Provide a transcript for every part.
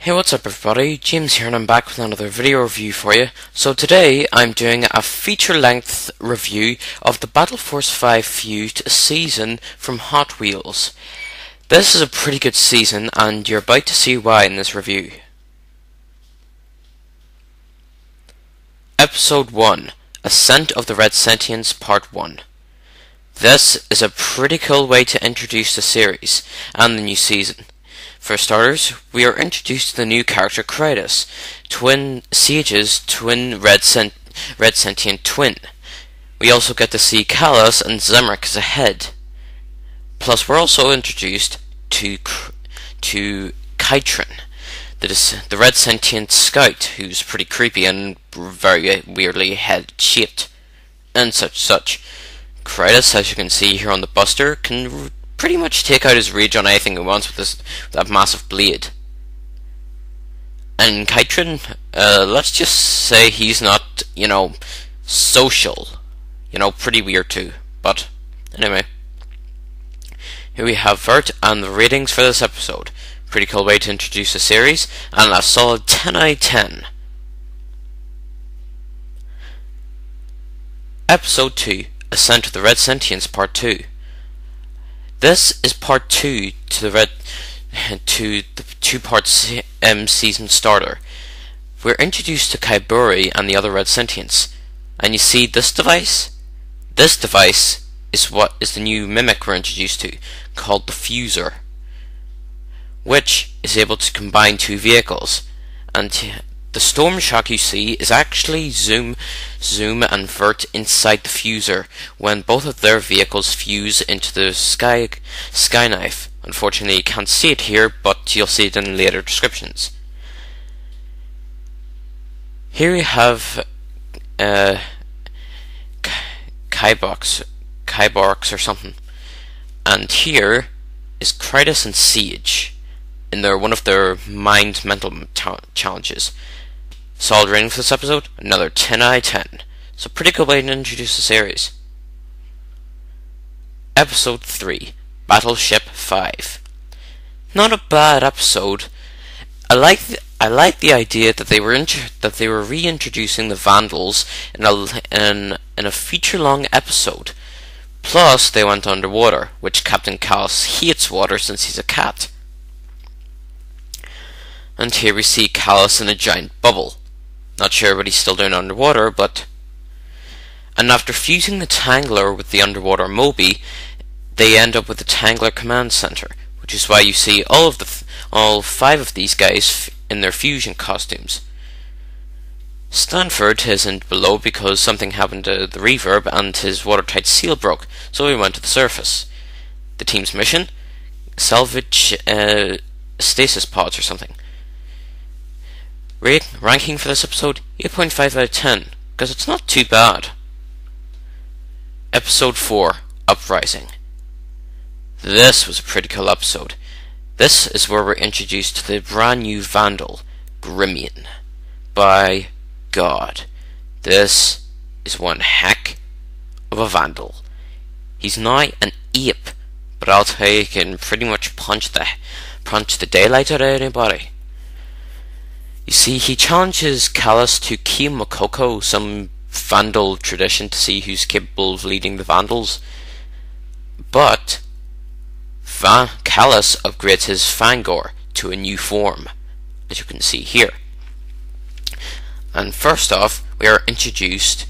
Hey, what's up everybody, James here and I'm back with another video review for you. So today I'm doing a feature-length review of the Battle Force 5 Fused season from Hot Wheels. This is a pretty good season and you're about to see why in this review. Episode 1, Ascent of the Red Sentients Part 1. This is a pretty cool way to introduce the series and the new season. For starters, we are introduced to the new character Kratos, Siege's twin red sentient twin. We also get to see Callus and Zemric as a head. Plus, we're also introduced to Kytrin, the red sentient scout, who's pretty creepy and very weirdly head-shaped, and such. Kratos, as you can see here on the Buster, can pretty much take out his rage on anything he wants with that massive blade. And Kytrin, let's just say he's not, social. Pretty weird too. But, anyway. Here we have Vert and the ratings for this episode. Pretty cool way to introduce the series, and a solid 10 out of 10. Episode 2, Ascent of the Red Sentients Part 2. This is part 2 to the two-part season starter. We're introduced to Kyburi and the other red sentients, and you see this device? This device is what is the new mimic we're introduced to, called the Fuser, which is able to combine two vehicles. And the Storm Shock you see is actually Zoom and Vert inside the Fuser when both of their vehicles fuse into the Sky Knife. Unfortunately, you can't see it here, but you'll see it in later descriptions. Here we have Kyborgs or something, and here is Kratos and Siege in one of their mental challenges. Solid rating for this episode, another 10 out of 10. So pretty good way to introduce the series. Episode 3, Battleship 5. Not a bad episode. I like the idea that they were reintroducing the Vandals in a feature-long episode. Plus, they went underwater, which Captain Callus hates water since he's a cat. And here we see Callus in a giant bubble. Not sure what he's still doing underwater, but... And after fusing the Tangler with the underwater Moby, they end up with the Tangler Command Center, which is why you see all 5 of these guys in their fusion costumes. Stanford isn't below because something happened to the reverb and his watertight seal broke, so he went to the surface. The team's mission? Salvage stasis pods or something. Ranking for this episode, 8.5 out of 10, because it's not too bad. Episode 4, Uprising. This was a pretty cool episode. This is where we're introduced to the brand new Vandal, Grimion. By God, this is one heck of a Vandal. He's now an ape, but I'll tell you, he can pretty much punch the daylight out of anybody. You see, he challenges Callus to Ki Makoko, some Vandal tradition, to see who's capable of leading the Vandals. But Callus upgrades his Fangor to a new form, as you can see here. And first off, we are introduced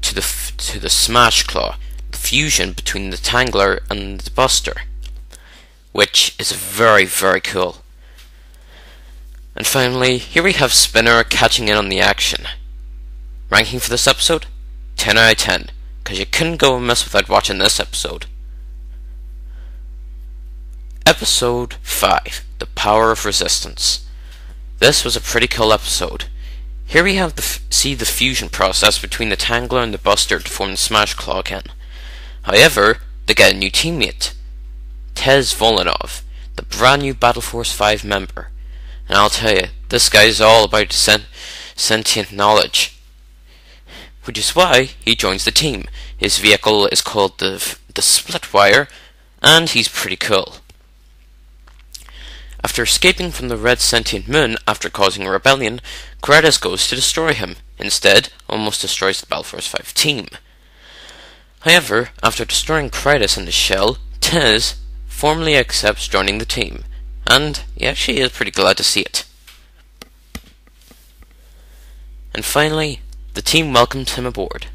to the Smash Claw, the fusion between the Tangler and the Buster, which is very, very cool. And finally, here we have Spinner catching in on the action. Ranking for this episode? 10 out of 10, because you couldn't go amiss without watching this episode. Episode 5, The Power of Resistance. This was a pretty cool episode. Here we have see the fusion process between the Tangler and the Buster to form the Smash Claw again. However, they get a new teammate, Tez Volanov, the brand new Battle Force 5 member. And I'll tell you, this guy's all about sentient knowledge, which is why he joins the team. His vehicle is called the Splitwire, and he's pretty cool. After escaping from the red sentient moon after causing a rebellion, Kratos goes to destroy him. Instead, almost destroys the Balfour's 5 team. However, after destroying Kratos and his shell, Tez formally accepts joining the team. And he actually is pretty glad to see it. And finally, the team welcomed him aboard.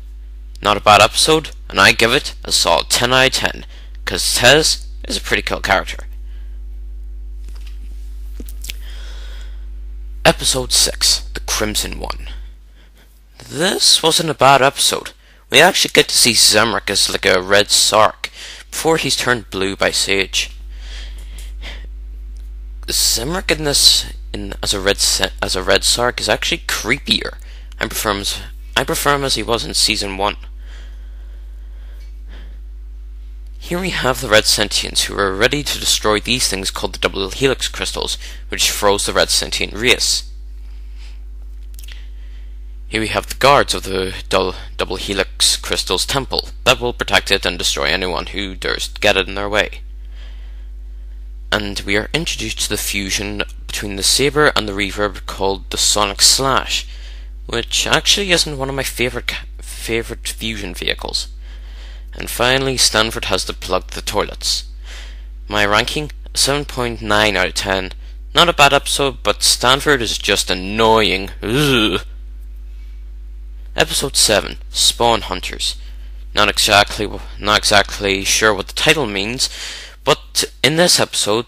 Not a bad episode, and I give it a solid 10 out of 10, because Tez is a pretty cool character. Episode 6, The Crimson One. This wasn't a bad episode. We actually get to see Zamorak as like a red Sark, before he's turned blue by Sage. Zamorak in this, as a red Sark, is actually creepier. I prefer him as he was in Season 1. Here we have the red sentients who are ready to destroy these things called the double helix crystals, which froze the red sentient race. Here we have the guards of the double helix crystals temple that will protect it and destroy anyone who dares to get it in their way. And we are introduced to the fusion between the Saber and the Reverb called the Sonic Slash, which actually isn't one of my favorite fusion vehicles. And finally, Stanford has to plug the toilets. My ranking, 7.9 out of 10. Not a bad episode, but Stanford is just annoying. Ugh. Episode 7, Spawn Hunters. Not exactly sure what the title means, but in this episode,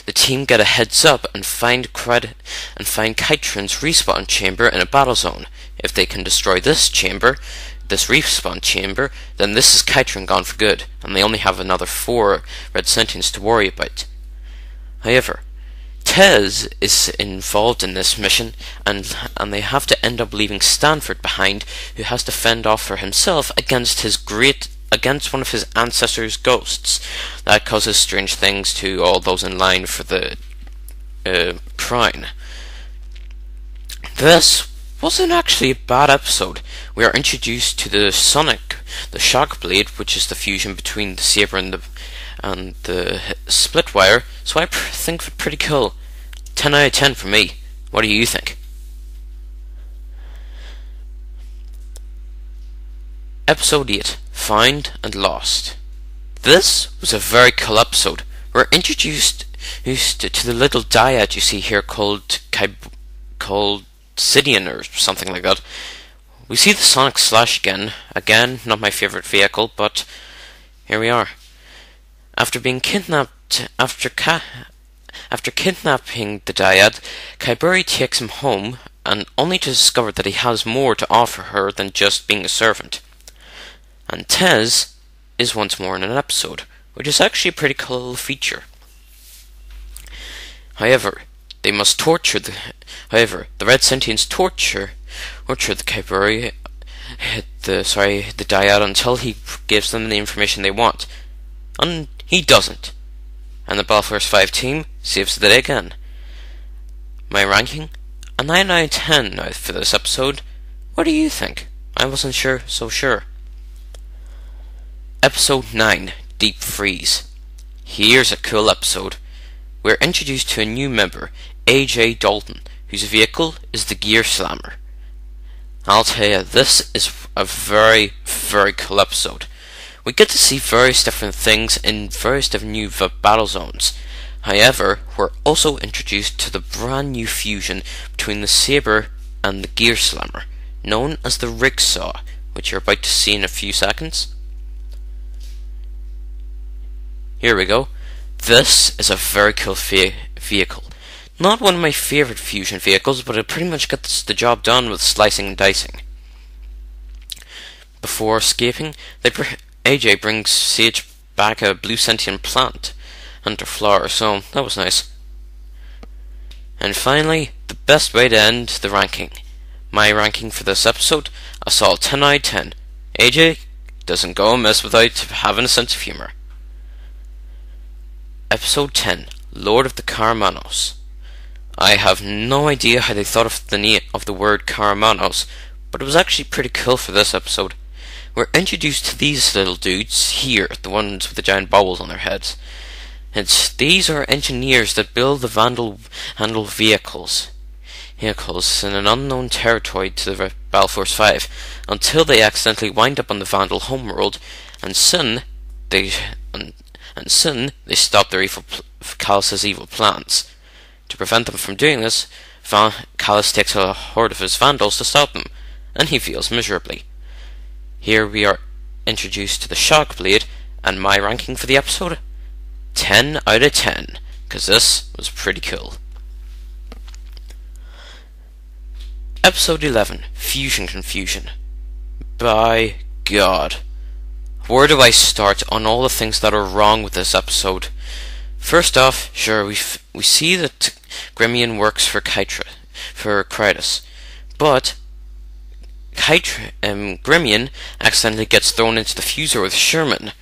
the team get a heads up and find Kytron's respawn chamber in a battle zone. If they can destroy this respawn chamber, then this is Kytron gone for good, and they only have another 4 red sentients to worry about. However, Tez is involved in this mission, and they have to end up leaving Stanford behind, who has to fend off for himself against one of his ancestors' ghosts. That causes strange things to all those in line for the Prime. This wasn't actually a bad episode. We are introduced to the Shock Blade, which is the fusion between the Saber and the Splitwire, so I think it's pretty cool. 10 out of 10 for me. What do you think? Episode 8, Found and Lost. This was a very cool episode. We're introduced to the little dyad you see here called Sidian or something like that. We see the Sonic Slash again. Again, not my favorite vehicle, but here we are. After being kidnapped, after kidnapping the dyad, Kyburi takes him home, and only to discover that he has more to offer her than just being a servant. And Tez is once more in an episode, which is actually a pretty cool feature. However, the red sentients torture the Kyburi, the dyad, until he gives them the information they want. And he doesn't. And the Balfour's 5 team saves the day again. My ranking? A 9 out of 10 now for this episode. What do you think? I wasn't so sure. Episode 9, Deep Freeze. Here's a cool episode. We're introduced to a new member, AJ Dalton, whose vehicle is the Gear Slammer. I'll tell you, this is a very, very cool episode. We get to see various different things in various different new battle zones. However, we're also introduced to the brand new fusion between the Saber and the Gear Slammer, known as the Rigsaw, which you're about to see in a few seconds. Here we go. This is a very cool vehicle. Not one of my favourite fusion vehicles, but it pretty much gets the job done with slicing and dicing. Before escaping, AJ brings Sage back a blue sentient plant and her flower, so that was nice. And finally, the best way to end the ranking. My ranking for this episode, a solid 10 out of 10. AJ doesn't go amiss without having a sense of humour. Episode 10, Lord of the Karmanos. I have no idea how they thought of the name of the word Karmanos, but it was actually pretty cool for this episode. We're introduced to these little dudes here, the ones with the giant bubbles on their heads. These are engineers that build the Vandal vehicles in an unknown territory to the Balfours 5 until they accidentally wind up on the Vandal homeworld, and soon they stop their Callus's evil plans. To prevent them from doing this, Callus takes a horde of his Vandals to stop them, and he fails miserably. Here we are introduced to the Shockblade, and my ranking for the episode? 10 out of 10, because this was pretty cool. Episode 11, Fusion Confusion. By God. Where do I start on all the things that are wrong with this episode? First off, sure, we see that Grimion works for Krytos, but Grimion accidentally gets thrown into the fuser with Sherman,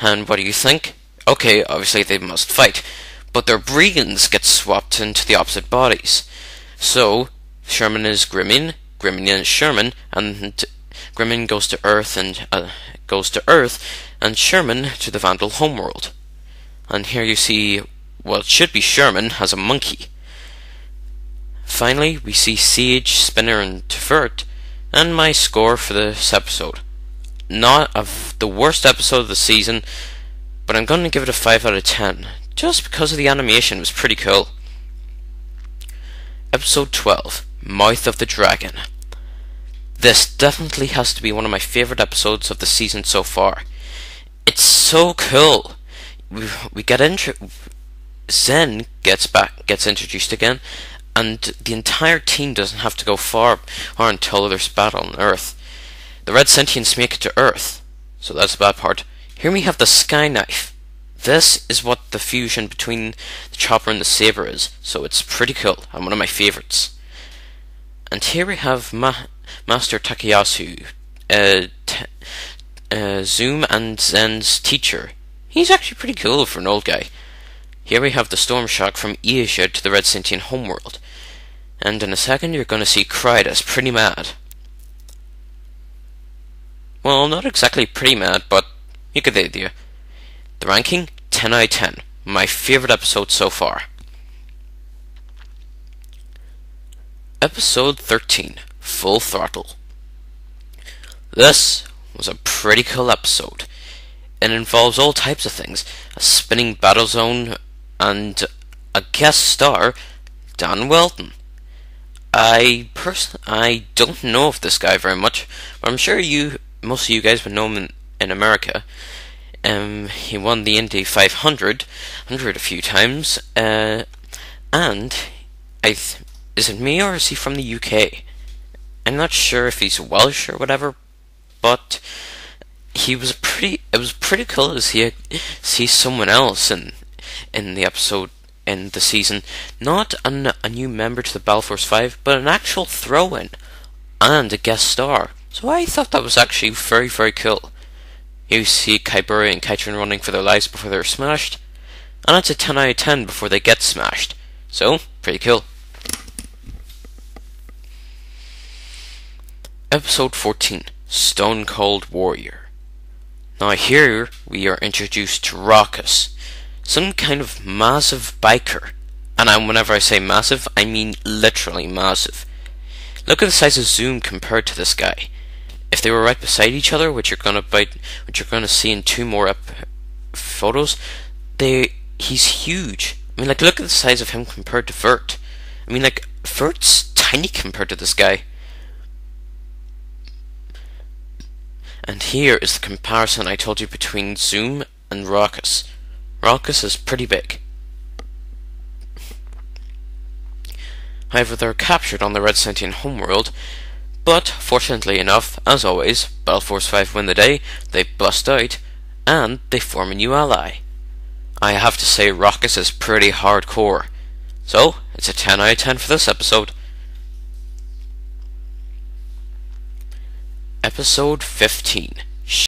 and what do you think? Okay, obviously they must fight, but their brains get swapped into the opposite bodies. So, Sherman is Grimion, Grimion is Sherman, and Grimion goes to Earth, and Sherman to the Vandal homeworld. And here you see what should be Sherman as a monkey. Finally, we see Sage, Spinner, and Tvert, and my score for this episode. Not of the worst episode of the season, but I'm going to give it a 5 out of 10, just because of the animation was pretty cool. Episode 12, Mouth of the Dragon. This definitely has to be one of my favourite episodes of the season so far. It's so cool. We get Zen gets introduced again, and the entire team doesn't have to go far or until there's battle on Earth. The Red Sentients make it to Earth, so that's the bad part. Here we have the Sky Knife. This is what the fusion between the chopper and the saber is, so it's pretty cool and one of my favourites. And here we have Master Takayasu, Zoom and Zen's teacher. He's actually pretty cool for an old guy. Here we have the Storm Shock from Asia to the Red Sentient homeworld. And in a second you're going to see Krytos pretty mad. Well, not exactly pretty mad, but you get the idea. The ranking? 10 out of 10. My favourite episode so far. Episode 13, Full Throttle. This was a pretty cool episode. It involves all types of things, a spinning battle zone, and a guest star, Dan Welton. I don't know of this guy very much, but I'm sure most of you guys would know him in America. He won the Indy 500 a few times, and is it me or is he from the UK? I'm not sure if he's Welsh or whatever, but it was pretty cool to see someone else in the episode, in the season, not a new member to the Balfours 5, but an actual throw-in and a guest star. So I thought that was actually very, very cool. You see Kyburi and Kaitrin running for their lives before they're smashed, and it's a 10 out of 10 before they get smashed. So, pretty cool. Episode 14, Stone Cold Warrior. Now here we are introduced to Raucus, some kind of massive biker. And whenever I say massive, I mean literally massive. Look at the size of Zoom compared to this guy. If they were right beside each other, which you're gonna see in two more photos, he's huge. I mean, like, look at the size of him compared to Vert. I mean, like, Vert's tiny compared to this guy. And here is the comparison I told you between Zoom and Raucus. Raucus is pretty big. However, they're captured on the Red Sentient homeworld, but fortunately enough, as always, Balfours 5 win the day, they bust out, and they form a new ally. I have to say Raucus is pretty hardcore, so it's a 10 out of 10 for this episode. Episode 15,